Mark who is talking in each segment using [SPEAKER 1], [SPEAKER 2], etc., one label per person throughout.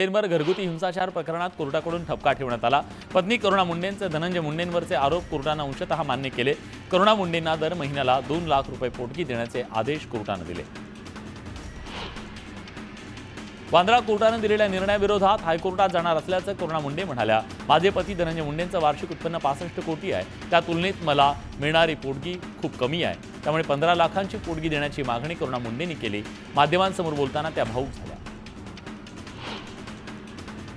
[SPEAKER 1] मुंडेंवर घरगुती हिंसाचार प्रकरणात कोर्टाकडून ठपका ठेवण्यात आला। पत्नी करुणा मुंडेंचे धनंजय मुंडेंवरचे आरोप कोर्टाने अंशतः मान्य केले। करुणा मुंडेंना दर महिन्याला 2 लाख रुपये पोटगी देण्याचे आदेश कोर्टाने दिले। वांद्रा कोर्टाने दिलेल्या निर्णयाविरोधात हायकोर्टात जाणार असल्याचं करुणा मुंडे म्हणाल्या। माझे पती धनंजय मुंडेंचं वार्षिक उत्पन्न 65 कोटी आहे, त्या तुलनेत मला मिळणारी पोटगी खूप कमी आहे, त्यामुळे 15 लाखांची पोटगी देण्याची मागणी करुणा मुंडेंनी केली। माध्यमांसमोर बोलताना त्या भावूक झाल्या।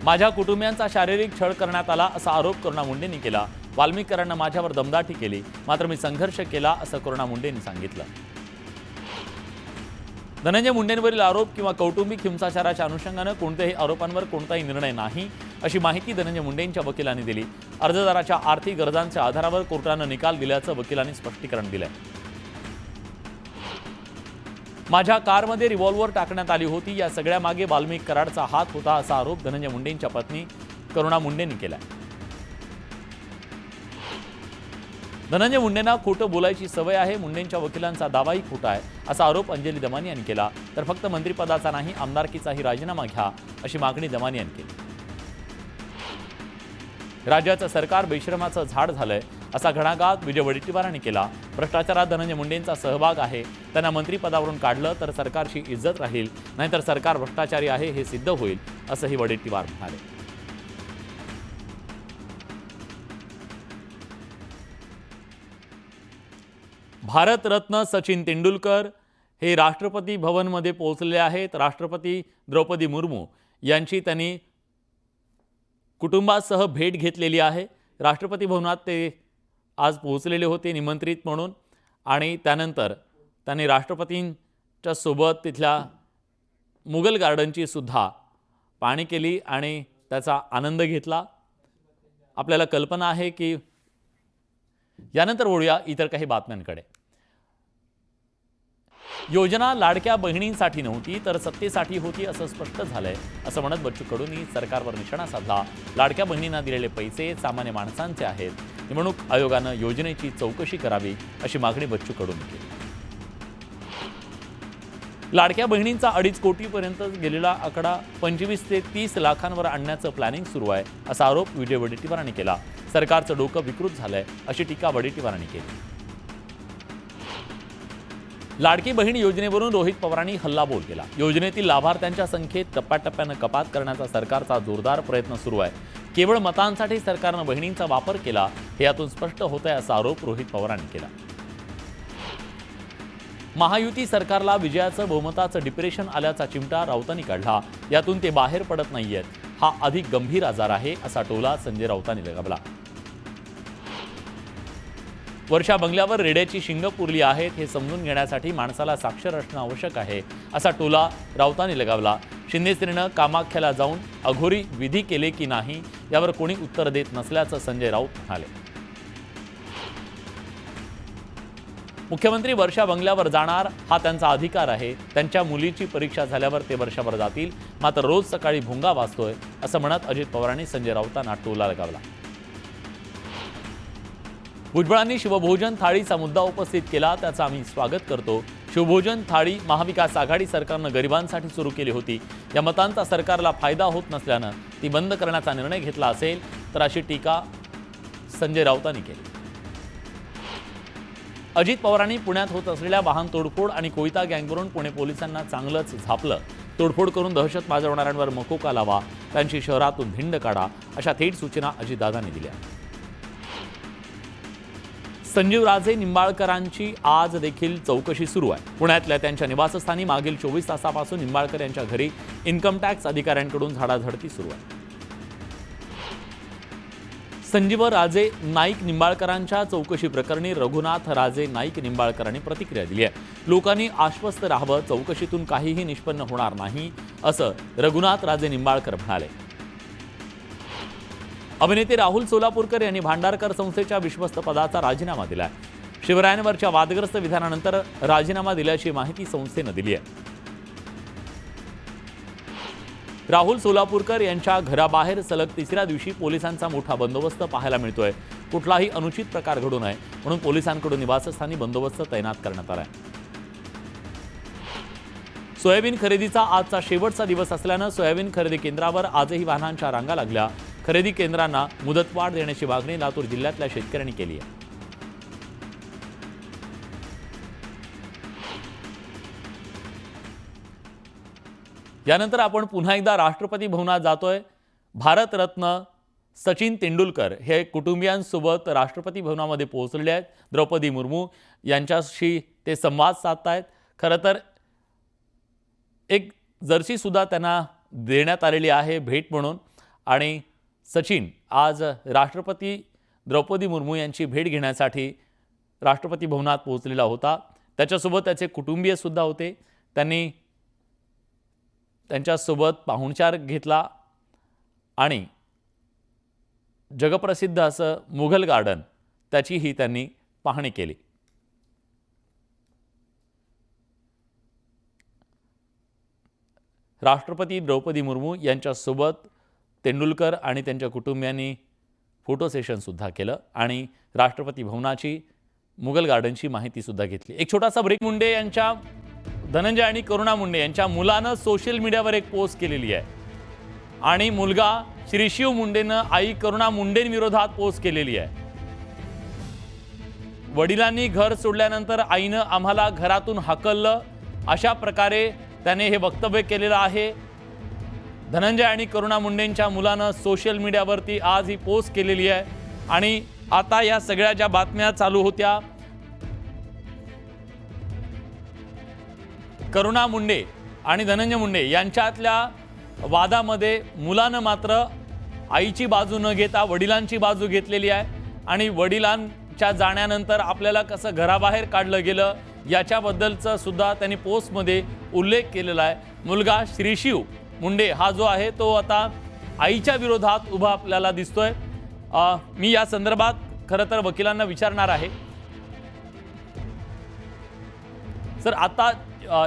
[SPEAKER 1] माझ्या कुटुंबियांचा शारीरिक छळ करण्यात आला असा आरोप करुणा मुंडेंनी केला। वाल्मिकरांना माझ्यावर दमदाटी केली, मात्र मी संघर्ष केला असं करुणा मुंडेंनी सांगितलं। धनंजय मुंडेंवरील आरोप किंवा कौटुंबिक हिंसाचाराच्या अनुषंगाने कोणत्याही आरोपांवर कोणताही निर्णय नाही अशी माहिती धनंजय मुंडेंच्या वकिलांनी दिली। अर्जदाराच्या आर्थिक गरजांच्या आधारावर कोर्टाने निकाल दिल्याचं वकिलांनी स्पष्टीकरण दिलंय। माझ्या कारमध्ये रिव्हॉल्वर टाकण्यात आली होती, या सगळ्या मागे वाल्मिक कराडचा हात होता असा आरोप धनंजय मुंडेंच्या पत्नी करुणा मुंडेंनी केला। धनंजय मुंडेंना खोटं बोलायची सवय आहे, मुंडेंच्या वकिलांचा दावाही खोटा आहे असा आरोप अंजली दमानी यांनी केला। तर फक्त मंत्रिपदाचा नाही, आमदारकीचाही राजीनामा घ्या अशी मागणी दमानी यांनी केली। राज्याचं सरकार बेशरमाचं झाड झालंय असा घणाघात विजय वडेट्टीवार यांनी केला। भ्रष्टाचारात धनंजय मुंडेंचा सहभाग आहे, त्यांना मंत्रिपदावरून काढलं तर सरकारची इज्जत राहील, नाहीतर सरकार भ्रष्टाचारी आहे हे सिद्ध होईल असंही वडेट्टीवार म्हणाले। भारतरत्न सचिन तेंडुलकर हे राष्ट्रपती भवनमध्ये पोहोचले आहेत। राष्ट्रपती द्रौपदी मुर्मू यांची त्यांनी कुटुंबासह भेट घेतलेली आहे। राष्ट्रपती भवनात ते आज पोहोचलेले होते निमंत्रित म्हणून, आणि त्यानंतर त्यांनी राष्ट्रपतींच्या सोबत तिथल्या मुघल गार्डनची सुद्धा पाहणी केली आणि त्याचा आनंद घेतला। आपल्याला कल्पना आहे की यानंतर वळूया इतर काही बातम्यांकडे। योजना लाडक्या बहिणींसाठी नव्हती तर सत्तेसाठी होती असं स्पष्ट झालंय असं म्हणत बच्चू कडूंनी सरकारवर निशाणा साधला। लाडक्या बहिणींना दिलेले पैसे सामान्य माणसांचे आहेत, निवडणूक आयोगानं योजनेची चौकशी करावी अशी मागणी बच्चू कडूंनी केली। लाडक्या बहिणींचा 2.5 कोटीपर्यंत गेलेला आकडा 25 ते 30 लाखांवर आणण्याचं प्लॅनिंग सुरू आहे असा आरोप विजय वडेट्टीवारांनी केला। सरकारचं डोकं विकृत झालंय अशी टीका वडेट्टीवारांनी केली। लाडकी बहीण योजनेवरून रोहित पवारांनी हल्लाबोल केला। योजनेतील लाभार्थ्यांच्या संख्येत टप्प्याटप्प्याने कपात करण्याचा सरकारचा जोरदार प्रयत्न सुरू आहे, केवळ मतांसाठी सरकारनं बहिणींचा वापर केला हे यातून स्पष्ट होत आहे असा आरोप रोहित पवारांनी केला। महायुती सरकारला विजयाचं बहुमताचं डिप्रेशन आल्याचा चिमटा राऊतांनी काढला, यातून ते बाहेर पडत नाहीयेत, हा अधिक गंभीर आजार आहे असा टोला संजय राऊतांनी लगावला। वर्षा बंगल्यावर रेड्याची शिंग पुरली आहेत हे समजून घेण्यासाठी माणसाला साक्षर असणं आवश्यक आहे असा टोला राऊतांनी लगावला। शिंदे सेनेनं कामाख्याला जाऊन अघोरी विधी केले की नाही यावर कोणी उत्तर देत नसल्याचं संजय राऊत म्हणाले। मुख्यमंत्री वर्षा बंगल्यावर जाणार हा त्यांचा अधिकार आहे, त्यांच्या मुलीची परीक्षा झाल्यावर ते वर्षावर जातील, मात्र रोज सकाळी भुंगा वाजतोय असं म्हणत अजित पवारांनी संजय राऊतांना टोला लगावला। भुजबळांनी शिवभोजन थाळीचा मुद्दा उपस्थित केला, त्याचं आम्ही स्वागत करतो। शिवभोजन थाळी महाविकास आघाडी सरकारनं गरिबांसाठी सुरू केली होती, या मतांचा सरकारला फायदा होत नसल्यानं ती बंद करण्याचा निर्णय घेतला असेल तर अशी टीका संजय राऊतांनी केली। अजित पवारांनी पुण्यात होत असलेल्या वाहन तोडफोड आणि कोयता गँगवरून पुणे पोलिसांना चांगलंच झापलं। तोडफोड करून दहशत माजवणाऱ्यांवर मकोका लावा, त्यांची शहरातून धिंड काढा अशा थेट सूचना अजितदादांनी दिल्या। संजीव राजे निंबाळकरांची आज देखील चौकशी सुरू आहे। पुण्यातल्या त्यांच्या निवासस्थानी मागील 24 तासापासून निंबाळकर यांच्या घरी इन्कम टॅक्स अधिकाऱ्यांकडून झाडाझडती सुरू आहे। संजीव राजे नाईक निंबाळकरांच्या चौकशी प्रकरणी रघुनाथ राजे नाईक निंबाळकरांनी प्रतिक्रिया दिली आहे। लोकांनी आश्वस्त राहावं, चौकशीतून काहीही निष्पन्न होणार नाही असं रघुनाथ राजे निंबाळकर म्हणाले। अभिनेते राहुल सोलापूरकर यांनी भांडारकर संस्थेच्या विश्वस्त पदाचा राजीनामा दिलाय। शिवरायांवरच्या वादग्रस्त विधानानंतर राजीनामा दिल्याची माहिती संस्थेनं दिली आहे। राहुल सोलापूरकर यांच्या घराबाहेर सलग 3ऱ्या दिवशी पोलिसांचा मोठा बंदोबस्त पाहायला मिळतोय। कुठलाही अनुचित प्रकार घडू नये म्हणून पोलिसांकडून निवासस्थानी बंदोबस्त तैनात करण्यात आलाय। सोयाबीन खरेदीचा आजचा शेवटचा दिवस असल्यानं सोयाबीन खरेदी केंद्रावर आजही वाहनांच्या रांगा लागल्या। खरेदी केंद्रांना मुदतवाढ देण्याची मागणी लातूर जिल्ह्यातल्या शेतकऱ्यांनी केली आहे। यानंतर आपण पुन्हा एकदा राष्ट्रपती भवनात जातोय। भारतरत्न सचिन तेंडुलकर हे कुटुंबियांसोबत राष्ट्रपती भवनामध्ये पोहोचलेले आहेत। द्रौपदी मुर्मू यांच्याशी ते संवाद साधतायत। खरं तर एक जर्सी सुद्धा त्यांना देण्यात आलेली आहे भेट म्हणून, आणि सचिन आज राष्ट्रपती द्रौपदी मुर्मू यांची भेट घेण्यासाठी राष्ट्रपती भवनात पोहोचलेला होता। त्याच्यासोबत त्याचे कुटुंबीय सुद्धा होते। त्यांनी त्यांच्यासोबत पाहुणचार घेतला आणि जगप्रसिद्ध असं मुघल गार्डन त्याचीही त्यांनी पाहणी केली। राष्ट्रपती द्रौपदी मुर्मू यांच्यासोबत तेंडुलकर आणि त्यांच्या कुटुंबियांनी फोटो सेशन सुद्धा केलं आणि राष्ट्रपती भवनाची मुघल गार्डनची माहिती सुद्धा घेतली। एक छोटासा ब्रेक। मुंडे यांच्या धनंजय आणि करुणा मुंडे यांच्या मुलानं सोशल मीडियावर एक पोस्ट केलेली आहे आणि मुलगा श्रीशिव मुंडेनं आई करुणा मुंडेंविरोधात पोस्ट केलेली आहे। वडिलांनी घर सोडल्यानंतर आईनं आम्हाला घरातून हाकललं, अशा प्रकारे त्याने हे वक्तव्य केलेलं आहे। धनंजय आणि करुणा मुंडेंच्या मुलानं सोशल मीडियावरती आज ही पोस्ट केलेली आहे आणि आता या सगळ्या ज्या बातम्या चालू होत्या, करुणा मुंडे आणि धनंजय मुंडे यांच्यातल्या वादामध्ये मुलानं मात्र आईची बाजू न घेता वडिलांची बाजू घेतलेली आहे आणि वडिलांच्या जाण्यानंतर आपल्याला कसं घराबाहेर काढलं गेलं याच्याबद्दलचं सुद्धा त्यांनी पोस्टमध्ये उल्लेख केलेला आहे। मुलगा श्रीशिव मुंडे हा जो आहे तो आता आईच्या विरोधात उभा आपल्याला दिसतोय। मी या संदर्भात खरं तर वकिलांना विचारणार आहे। सर, आता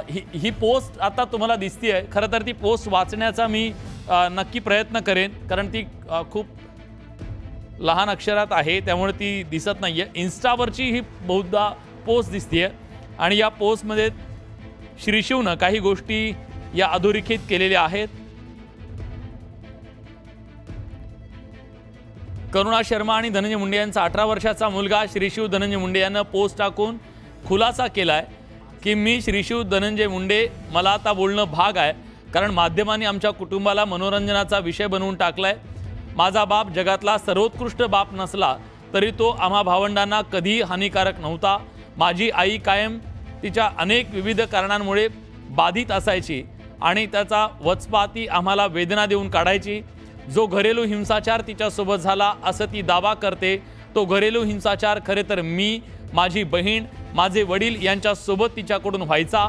[SPEAKER 1] ही पोस्ट आता तुम्हाला दिसतीये, खरं तर ती पोस्ट वाचण्याचा मी नक्की प्रयत्न करेन, कारण ती खूप लहान अक्षरात आहे त्यामुळे ती दिसत नाहीये। इन्स्टावरची ही बहुधा पोस्ट दिसतीये आणि या पोस्टमध्ये श्रीशिवनं काही गोष्टी या अधोरेखित केलेल्या आहेत। करुणा शर्मा आणि धनंजय मुंडे यांचा 18 वर्षाचा मुलगा श्रीशिव धनंजय मुंडे यांना पोस्ट टाकून खुलासा केलाय की मी श्रीशिव धनंजय मुंडे, मला आता बोलणं भाग आहे, कारण माध्यमांनी आमच्या कुटुंबाला मनोरंजनाचा विषय बनवून टाकलाय। माझा बाप जगातला सर्वोत्कृष्ट बाप नसला तरी तो आम्हा भावंडांना कधीही हानिकारक नव्हता। माझी आई कायम तिच्या अनेक विविध कारणांमुळे बाधित असायची आणि त्याचा वचपा ती आम्हाला वेदना देऊन काढायची। जो घरेलू हिंसाचार तिच्यासोबत झाला असं ती दावा करते, तो घरेलू हिंसाचार खरे तर मी, माझी बहीण, माझे वडील यांच्यासोबत तिच्याकडून व्हायचा।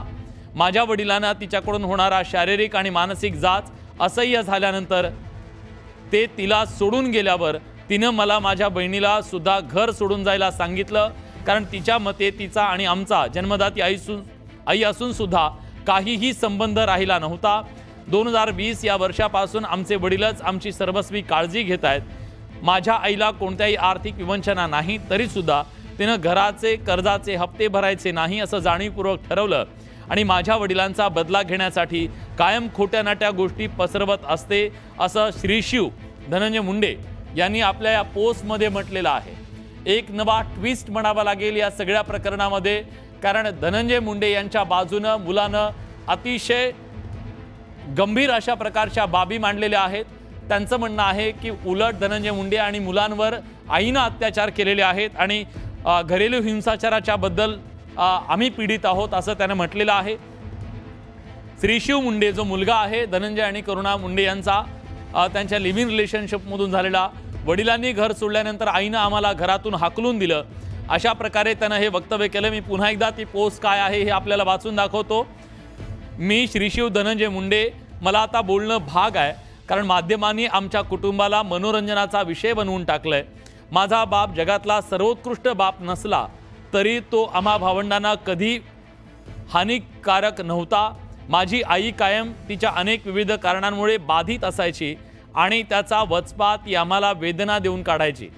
[SPEAKER 1] माझ्या वडिलांना तिच्याकडून होणारा शारीरिक आणि मानसिक जाच असह्य झाल्यानंतर ते तिला सोडून गेल्यावर तिनं मला माझ्या बहिणीला सुद्धा घर सोडून जायला सांगितलं, कारण तिच्या मते तिचा आणि आमचा जन्मदाती आई असून सुद्धा काहीही संबंध राहिला नव्हता। 2020 या वर्षापासून आमचे वडीलच आमची सर्वस्वी काळजी घेत आहेत। माझ्या आईला कोणत्याही आर्थिक विवंचना नाही, तरी सुद्धा तिनं घराचे कर्जाचे हप्ते भरायचे नाही असं जाणीवपूर्वक ठरवलं आणि माझ्या वडिलांचा बदला घेण्यासाठी कायम खोट्या नाट्या गोष्टी पसरवत असते, असं श्रीशिव धनंजय मुंडे यांनी आपल्या या पोस्टमध्ये म्हटलेलं आहे। एक नवा ट्विस्ट म्हणावा लागेल या सगळ्या प्रकरणामध्ये, कारण धनंजय मुंडे यांच्या बाजूनं मुलानं अतिशय गंभीर अशा प्रकारच्या बाबी मांडलेल्या आहेत। त्यांचं म्हणणं आहे की उलट धनंजय मुंडे आणि मुलांवर आईनं अत्याचार केलेले आहेत आणि घरेलू हिंसाचाराच्या बद्दल आम्ही पीडित आहोत असं त्यानं म्हटलेलं आहे। श्रीशिव मुंडे जो मुलगा आहे धनंजय आणि करुणा मुंडे यांचा, त्यांच्या लिव्हिंग रिलेशनशिपमधून झालेला, वडिलांनी घर सोडल्यानंतर आईनं आम्हाला घरातून हाकलून दिलं, अशा प्रकारे त्यानं हे वक्तव्य केलं। मी पुन्हा एकदा ती पोस्ट काय आहे हे आपल्याला वाचून दाखवतो। मी श्रीशिव धनंजय मुंडे, मला आता बोलणं भाग आहे, कारण माध्यमांनी आमच्या कुटुंबाला मनोरंजनाचा विषय बनवून टाकलंय। माझा बाप जगातला सर्वोत्कृष्ट बाप नसला तरी तो आम्हा भावंडांना कधी हानिकारक नव्हता। माझी आई कायम तिच्या अनेक विविध कारणांमुळे बाधित असायची आणि त्याचा वचपा ती आम्हाला वेदना देऊन काढायची।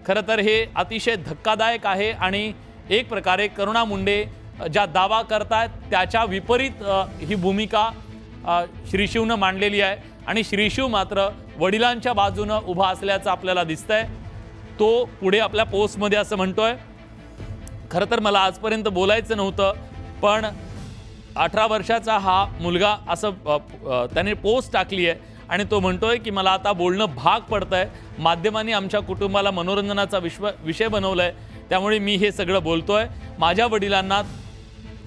[SPEAKER 1] खरं तर हे अतिशय धक्कादायक आहे आणि एक प्रकारे करुणा मुंडे ज्या दावा करतायत त्याच्या विपरीत ही भूमिका श्रीशिवनं मांडलेली आहे आणि श्रीशिव मात्र वडिलांच्या बाजूनं उभा असल्याचं आपल्याला दिसतंय। तो पुढे आपल्या पोस्टमध्ये असं म्हणतोय, खरं तर मला आजपर्यंत बोलायचं नव्हतं, पण 18 वर्षाचा हा मुलगा असं त्याने पोस्ट टाकली आहे आणि तो म्हणतोय की मला आता बोलणं भाग पडतंय, माध्यमांनी आमच्या कुटुंबाला मनोरंजनाचा विषय बनवलाय, त्यामुळे मी हे सगळं बोलतोय। माझ्या वडिलांना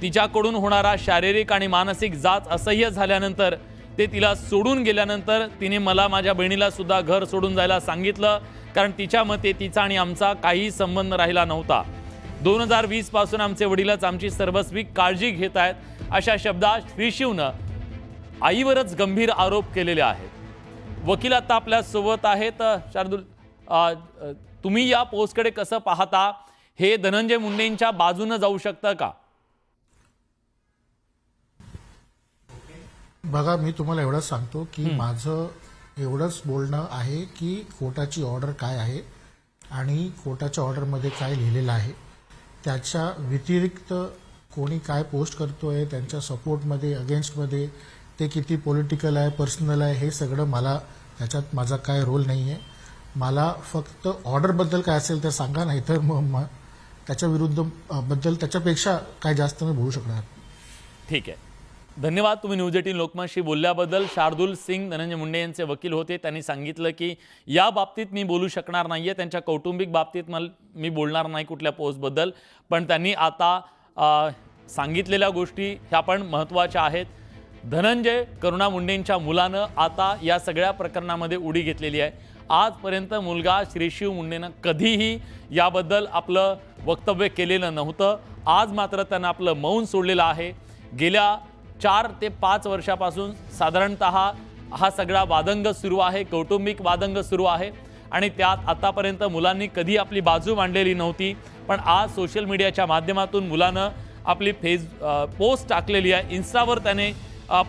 [SPEAKER 1] तिच्याकडून होणारा शारीरिक आणि मानसिक जाच असह्य झाल्यानंतर ते तिला सोडून गेल्यानंतर तिने मला माझ्या बहिणीला सुद्धा घर सोडून जायला सांगितलं, कारण तिच्या मते तिचा आणि आमचा काही संबंध राहिला नव्हता। 2020 पासून आमचे वडीलच आमची सर्वस्वी काळजी घेत आहेत, अशा शब्दात श्रीशिवनं आईवरच गंभीर आरोप केलेले आहेत। वकील आता आपल्या सोबत आहेत। शार्दूल, तुम्ही या पोस्टकडे कसं पाहता? हे धनंजय मुंडेंच्या बाजूने जाऊ शकतं का?
[SPEAKER 2] बघा, मी तुम्हाला एवढंच सांगतो की माझं एवढंच बोलणं आहे की कोर्टाची ऑर्डर काय आहे आणि कोर्टाच्या ऑर्डरमध्ये काय लिहिलेलं आहे, त्याच्या व्यतिरिक्त कोणी काय पोस्ट करतोय, त्यांच्या सपोर्टमध्ये अगेन्स्टमध्ये ते किती पॉलिटिकल आहे, पर्सनल आहे, हे सगळं मला त्याच्यात माझा काय रोल नाही आहे। मला फक्त ऑर्डरबद्दल काय असेल तर सांगा, नाही तर मग त्याच्या विरुद्ध बद्दल त्याच्यापेक्षा काय जास्त मी बोलू शकणार।
[SPEAKER 1] ठीक आहे, धन्यवाद तुम्ही न्यूज 18 लोकमतशी बोलल्याबद्दल। शार्दूल सिंग धनंजय मुंडे यांचे वकील होते, त्यांनी सांगितलं की या बाबतीत मी बोलू शकणार नाहीये, त्यांच्या कौटुंबिक बाबतीत मी बोलणार नाही कुठल्या पोस्टबद्दल, पण त्यांनी आता सांगितलेल्या गोष्टी ह्या पण महत्त्वाच्या आहेत। धनंजय करुणा मुंडेंच्या मुलानं आता या सगळ्या प्रकरणामध्ये उडी घेतलेली आहे। आजपर्यंत मुलगा श्रीशिव मुंडेनं कधीही याबद्दल आपलं वक्तव्य केलेलं नव्हतं, आज मात्र त्यानं आपलं मौन सोडलेलं आहे। गेल्या 4 ते 5 वर्षापासून साधारणतः हा सगळा वादंग सुरू आहे, कौटुंबिक वादंग सुरू आहे आणि त्यात आतापर्यंत मुलांनी कधी आपली बाजू मांडलेली नव्हती, पण आज सोशल मीडियाच्या माध्यमातून मुलानं आपली पोस्ट टाकलेली आहे, इन्स्टावर त्याने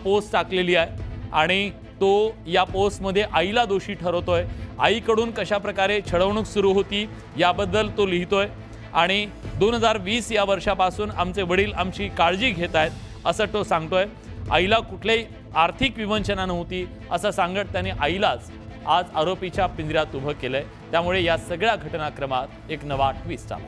[SPEAKER 1] पोस्ट टाकलेली आहे आणि तो या पोस्टमध्ये आईला दोषी ठरवतोय। आईकडून कशा प्रकारे छळवणूक सुरू होती याबद्दल तो लिहितोय आणि 2020 या वर्षापासून आमचे वडील आमची काळजी घेत आहेत असं तो सांगतोय। आईला कुठल्याही आर्थिक विवंचना नव्हती असं सांगत त्याने आईलाच आज आरोपीच्या पिंजऱ्यात उभं केलंय। त्यामुळे या सगळ्या घटनाक्रमात एक नवा ट्विस्ट आला।